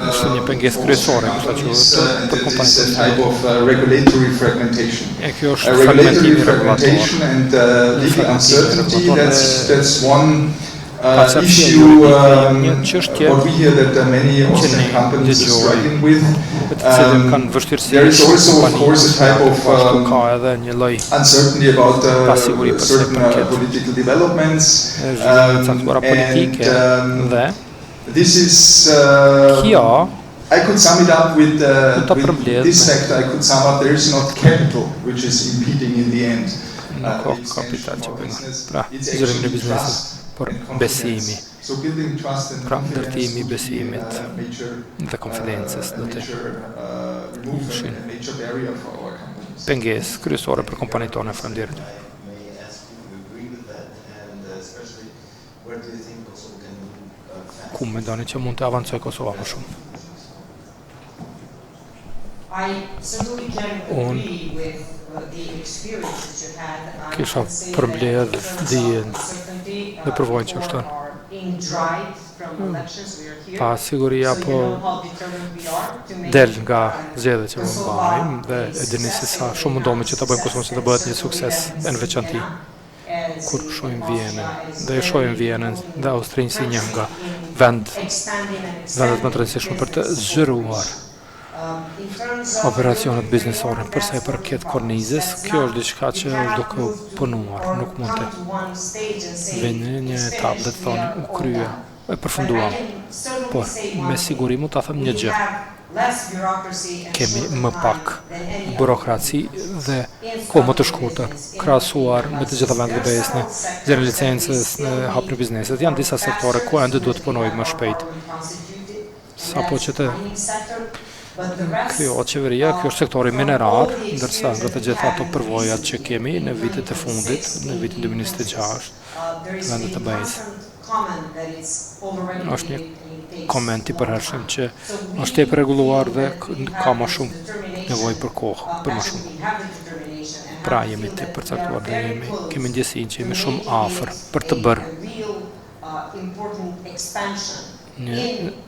S3: është një pengesë kryesore, për
S4: that is
S3: kompanitë.
S4: a type of regulatory fragmentation.
S3: E kjo është
S4: Regulatory
S3: fragmentimi regulator.
S4: fragmentation and legal uncertainty,
S3: regulator
S4: that's one
S3: Pasaqësia
S4: issue
S3: juridike, një çështje
S4: what we hear that many Austrian companies are struggling with.
S3: me të cilën kanë vështirësi
S4: There is also, of
S3: kompanitë,
S4: course, a type of
S3: ashtu ka edhe një lloj
S4: uncertainty about
S3: pasiguri për sa i
S4: certain
S3: përket
S4: political developments.
S3: zhvillimeve të caktuara politike dhe
S4: This is
S3: kjo
S4: I could sum it up with
S3: përmbledh
S4: this
S3: me-
S4: factor. I could sum up there is not capital which is impeding in the end.
S3: nuk ka
S4: the expansion
S3: kapital që
S4: of
S3: bëjnë.
S4: business.
S3: Pra,
S4: It's
S3: zhvillimin e
S4: actually
S3: biznesit,
S4: trust
S3: por
S4: and confidence.
S3: besimi,
S4: So building trust and
S3: pra
S4: confidence
S3: ndërtimi i
S4: would be,
S3: besimit dhe konfidencës do të
S4: removal and major barrier for our companies.
S3: pengesë kryesore për kompanitë tona. Faleminderit.
S6: May I ask if you agree with that, and especially where do you think Kosovo can move fast?
S3: Ku mendoni që mund të avancojë Kosova më shumë?
S7: I certainly can
S3: Unë
S7: agree with the experience that you had. I
S3: kisha
S7: can say
S3: përmbledh
S7: that in terms
S3: dijen
S7: of certainty,
S3: dhe përvojën që është
S7: for our in-drive from elections, we are here.
S3: pa siguria
S7: So you
S3: po
S7: know how determined we are to make
S3: del nga zgjedhjet që
S7: Kosova
S3: mund bëjmë dhe
S7: a
S3: e dini se sa
S7: success
S3: shumë mundohemi që ta bëjmë
S7: success
S3: Kosovën që të bëhet një
S7: success
S3: sukses
S7: we have
S3: në veçanti.
S7: as
S3: Kur
S7: in
S3: shohim
S7: Austria
S3: Vienën
S7: is
S3: dhe e
S7: very
S3: shohim Vienën
S7: important
S3: dhe Austrinë si një nga
S7: in
S3: vendet
S7: expanding and
S3: më të
S7: extending
S3: rëndësishme për të
S7: business
S3: zgjeruar
S7: in terms of
S3: operacionet
S7: building
S3: biznesore.
S7: more
S3: Për sa i përket
S7: investment
S3: kornizës,
S7: funds,
S3: kjo
S7: that's
S3: është diçka që
S7: not-
S3: është duke u punuar, nuk mund të vini në një etapë dhe të thonë u krye, e përfunduam. Por, me siguri mund ta them një gjë. Kemi më pak burokraci dhe kohë më të shkurtër, krahasuar me të gjitha vendet e BE-s në zgjerrjen e licencës, në hapjen e biznesit. Janë disa sektore ku ende duhet të punojmë më shpejt. Sapo që të krijohet qeveria, kjo është sektori minerar, ndërsa nga të gjitha ato përvojat që kemi në vitet e fundit, në vitin 2026, vendet e BE-s. Është një koment i përhershëm që është tepër rregulluar dhe ka më shumë nevojë për kohë, për më shumë. Pra jemi të përcaktuar dhe kemi ndjesinë që jemi shumë afër për të bërë një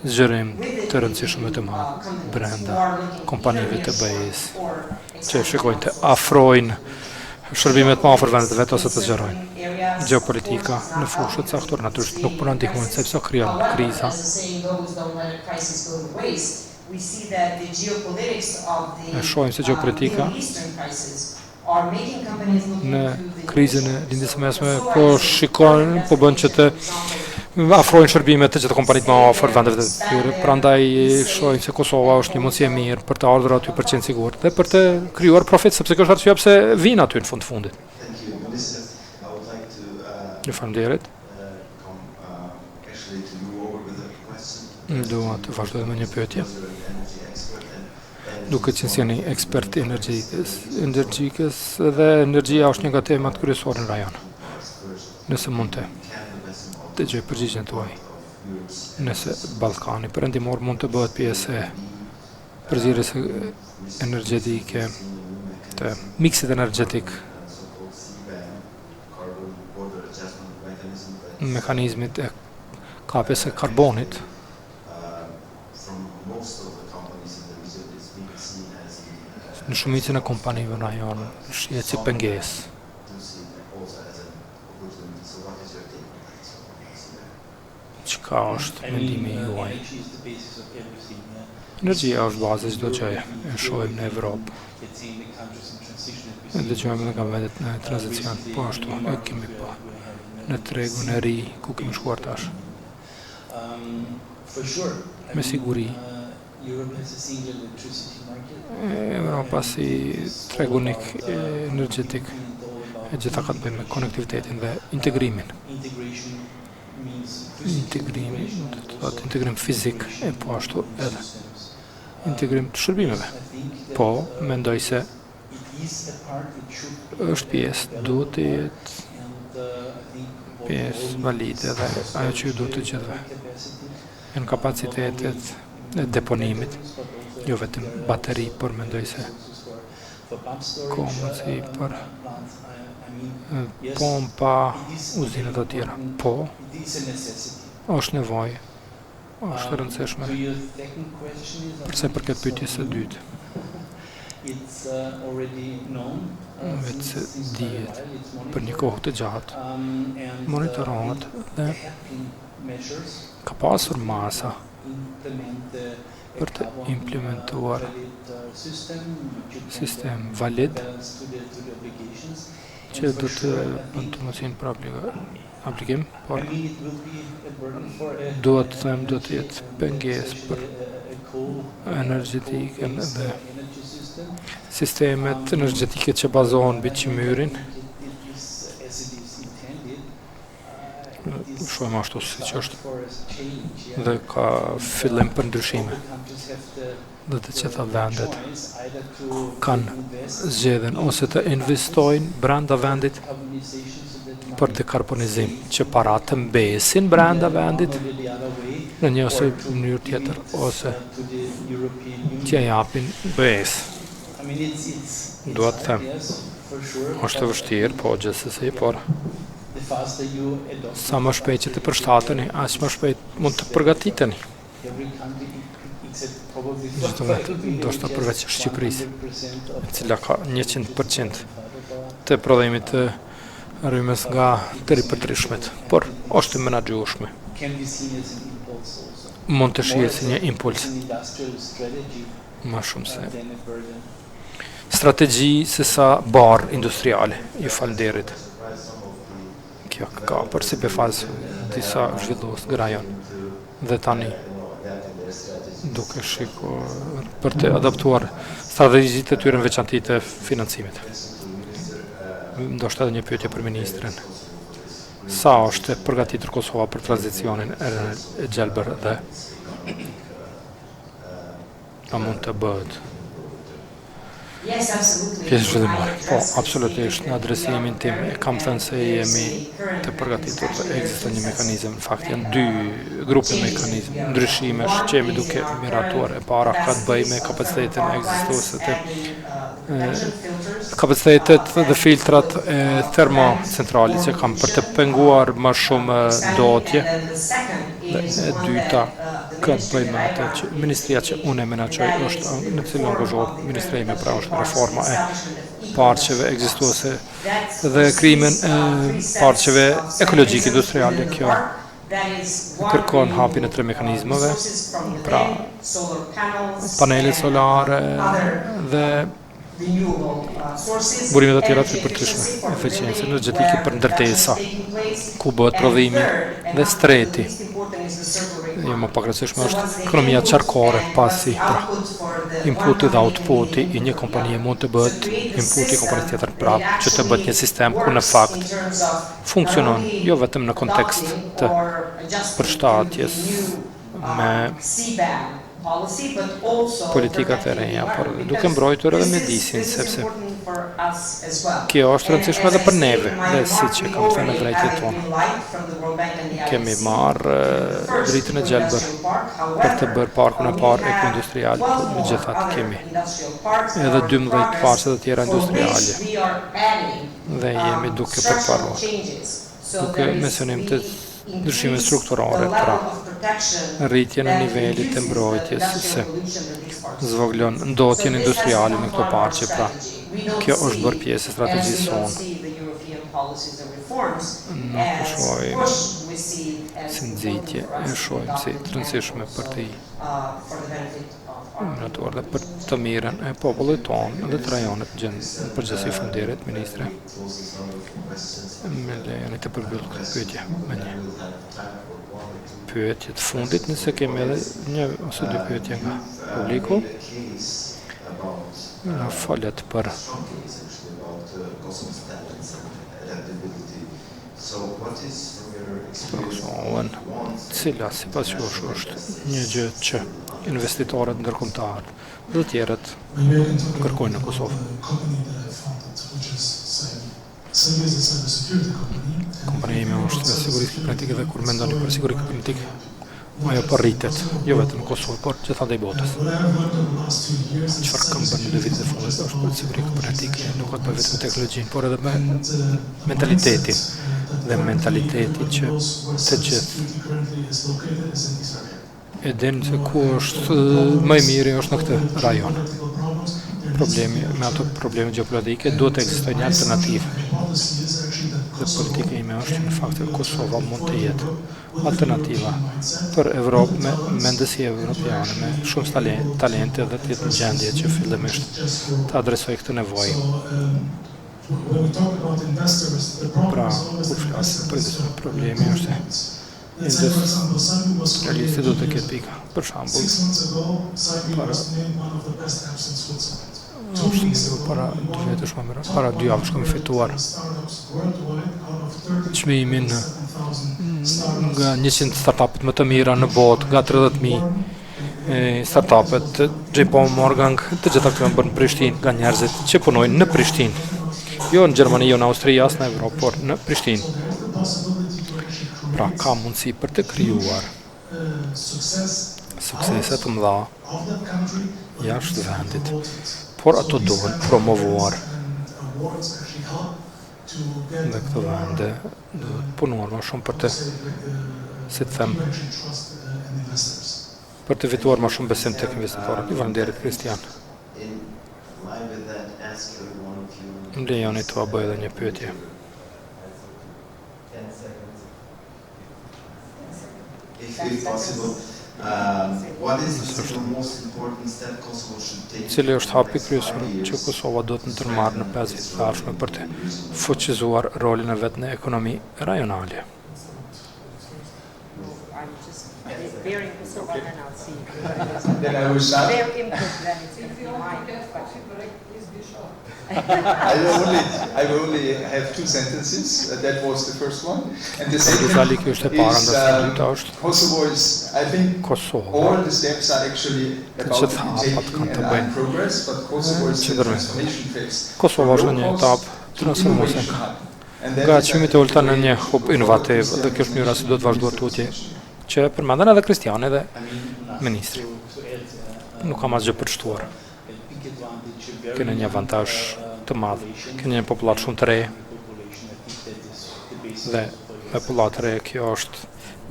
S3: zgjerim të rëndësishëm dhe të madh brenda kompanive të BE-s që shikojnë të afrojnë shërbimet më afër vendet vetë ose të zgjerojnë. Gjeopolitika në fushë të caktuara natyrisht nuk po na ndihmojnë sepse krijon kriza. E shohim se gjeopolitika në krizën e lindjes së mesme po shikojnë, po bën që të afrojnë shërbimet të gjitha kompanitë më afër vendeve të tyre. Prandaj shohim se Kosova është një mundësi e mirë për të ardhur aty për qenë sigurt dhe për të krijuar profit, sepse kjo është arsyeja pse vinë aty në fund të fundit.
S6: Thank you. Melissa, I would like to
S3: Ju falënderit.
S6: come actually to move over with a question.
S3: Dua të vazhdoj me një pyetje.
S6: You're an energy expert and
S3: Duke qenë si një ekspert energjikës dhe energjia është një nga temat kryesore në rajon. Nëse mund të gjej përgjigjen tuaj. Nëse Ballkani perëndimor mund të bëhet pjesë e përzierjes energjetike të miksit energjetik,
S6: carbon border adjustment mechanism that
S3: mekanizmit e kapjes së karbonit,
S6: from most of the companies in the region is being seen as
S3: në shumicën e kompanive na janë shihet si pengesë.
S6: do see that also as an opportunity. So what is your take on that? So,
S3: Çka është mendimi juaj?
S8: Energy is the basis of everything.
S3: Energjia është baza e çdo gjëje. E shohim në Evropë.
S8: Let's say in the countries in transition that we
S3: E dëgjojmë nga vendet në tranzicion, po ashtu e kemi pa. Në tregun e ri ku kemi shkuar tash.
S8: For sure.
S3: Me siguri.
S8: Europe has a single electricity market.
S3: Europa si treg unik energjetik e gjitha ka të bëjmë me konektivitetin dhe integrimin.
S8: Integration means
S3: Integrimi, do të thotë integrim fizik e po ashtu edhe integrim të shërbimeve. Po, mendoj se është pjesë, duhet të jetë pjesë valide dhe ajo që ju duhet të gjithëve. Në kapacitetet e deponimit, jo vetëm bateri, por mendoj se komët si për pompa, uzinët të tjera. Po, është nevojë, është e rëndësishme. Përse përket pyetjes së dytë. Vetë se dihet për një kohë të gjatë, monitorohet dhe ka pasur masa për të implementuar sistem valid që do të bënd të mësin për aplikim, por duhet të them do të jetë pengesë për energjetikën dhe sistemet energjetike që bazohen mbi qymyrin. Shohim ashtu siç është dhe ka fillim për ndryshime. Dhe të gjitha vendet kanë zgjedhjen ose të investojnë brenda vendit për dekarbonizim, që paratë të mbesin brenda vendit në një ose mënyrë tjetër, ose t'ja japin besë. Dua të them, është e vështirë, po gjithsesi, por sa më shpejt që të përshtateni, aq më shpejt mund të përgatiteni. Gjithëmet, ndoshta përveç Shqipërisë, e cila ka 100% të prodhimit të rrymës nga të ripërdrishmet, por është të menaxhueshme. Mund të shihet si një impuls, më shumë se strategji se sa barë industriale. Ju falënderit. Kjo ka për si befaz disa zhvillues grajon. Dhe tani duke shikuar për të adaptuar strategjitë e tyre në veçanti të financimit. Ndoshta edhe një pyetje për ministrin. Sa është e përgatitur Kosova për tranzicionin e gjelbër dhe a mund të bëhet pjesë zhvillimore? Po, absolutisht, në adresimin tim kam thënë se jemi të përgatitur dhe ekziston një mekanizëm. Në fakt janë dy grupe mekanizëm, ndryshimesh që jemi duke miratuar. E para ka të bëjë me kapacitetin ekzistuese të kapacitetet dhe filtrat e termocentralit që kam për të penguar më shumë ndotje. Dhe e dyta ka të bëjë me atë që ministria që unë e menaxhoj është në cilën angazhohet ministria ime, pra është reforma e parqeve ekzistuese dhe krijimin e parqeve ekologjike industriale. Kjo kërkon hapjen e 3 mekanizmave, pra panele solare dhe burimet e tjera të ripërtishme, eficiencë energjetike për ndërtesa, ku bëhet prodhimi dhe streti. Jo më pak rëndësishme është ekonomia qarkore, pasi inputi dhe outputi i një kompanie mund të bëhet inputi i kompanisë tjetër, pra që të bëhet një sistem ku në fakt funksionon, jo vetëm në kontekst të përshtatjes me politikat e reja, por duke mbrojtur edhe mjedisin, sepse kjo është rëndësishme edhe për neve, dhe si që kam thënë në drejtjet tonë. Kemi marrë dritën e gjelbër për të bërë parkun e parë eko-industrial, me gjithat kemi edhe 12 parqe të tjera industriale, dhe jemi duke përparuar, duke mencionim të ndryshime strukturore, pra rritjen e nivelit të mbrojtjes se zvoglon ndotjen industriale në këto parqe, pra kjo është bërë pjesë e strategjisë sonë. Nuk e shohim si nxitje, e shohim si të rëndësishme për të minuar dhe për të mirën e popullit tonë dhe të rajonit në përgjithësi. Faleminderit, ministre. Me lejoni të përmbyll këtë pyetje me një pyetje të fundit, nëse kemi edhe një ose dy pyetje nga publiku. Falet për Kosovën, cila sipas jush është një gjë që investitorët ndërkombëtar dhe të tjerët kërkojnë në Kosovë. Kompania ime është e sigurisë kibernetike dhe kur mendoni për siguri kibernetike, ajo po rritet, jo vetëm në Kosovë, por gjithandaj botës. Çfarë kam bërë në vitet e fundit është për siguri kibernetike, nuk ka të bëjë vetëm me teknologjinë, por edhe me mentalitetin dhe mentaliteti që të gjithë e dinë se ku është më i miri është në këtë rajon. Problemi me ato probleme gjeopolitike duhet të ekzistojë një alternativë. Dhe politika ime është në fakt që Kosova mund të jetë alternativa për Evropë me mendësi evropiane, me shumë talente dhe të jetë në gjendje që fillimisht të adresoj këtë nevojë. Pra, kur flasim për investimin, problemi është industrialisti do të ketë pika. Për shembull, para 2 vjetësh më mirë, para 2 javësh kam fituar çmimin nga 100 startupet më të mira në botë, nga 30.000 startupet të JP Morgan, të gjitha këto janë bërë në Prishtinë nga njerëzit që punojnë në Prishtinë. Jo në Gjermani, jo në Austri, as në Evropë, por në Prishtinë. Pra, ka mundësi për të krijuar suksese të mëdha jashtë vendit, por ato duhen promovuar. Dhe këto vende duhet punuar më shumë për të, si të them, për të fituar më shumë besim tek investitorët. Faleminderit, Kristian. Më lejoni të bëj edhe një pyetje. Cili është hapi kryesor që Kosova duhet të ndërmarrë në 5 vjet të ardhshme për të fuqizuar rolin e vet në ekonomi rajonale?
S4: Then I will start. I will only have 2 sentences. That was the first one. And the second is Kosovo is, I think, all the steps are actually about to be taken and are in progress, but Kosovo is in the transformation phase.
S3: Kosova është në një etapë transformuese. Nga çmimit e ulta në një hub inovativ dhe kjo është mënyra si duhet vazhduar tutje, që përmendën edhe Kristiani dhe ministri. Nuk kam asgjë për të shtuar. Kene një avantazh të madh, kene një popullat shumë të re, dhe me popullat të re kjo është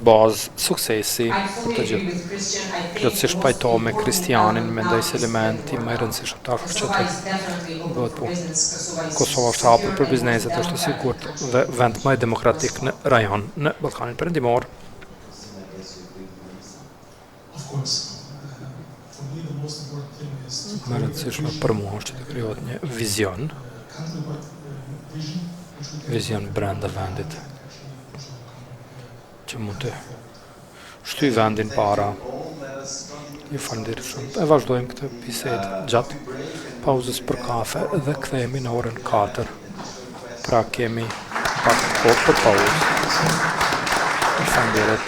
S3: bazë suksesi për të gjithë. Plotësisht pajtohem me Kristianin, mendoj se elementi më i rëndësishëm tash është që të bëhet punë. Kosova është hapur për bizneset, është e sigurt dhe vend më i demokratik në rajon, në Ballkanin Perëndimor. Më rëndësishme për mua është që të krijohet një vizion brenda vendit, që mund të shtyjë vendin para. Ju falenderoj shumë. E vazhdojmë këtë bisedë gjatë pauzës për kafe dhe kthehemi në orën 4. Pra kemi pak kohë për pauzë. Ju falenderoj.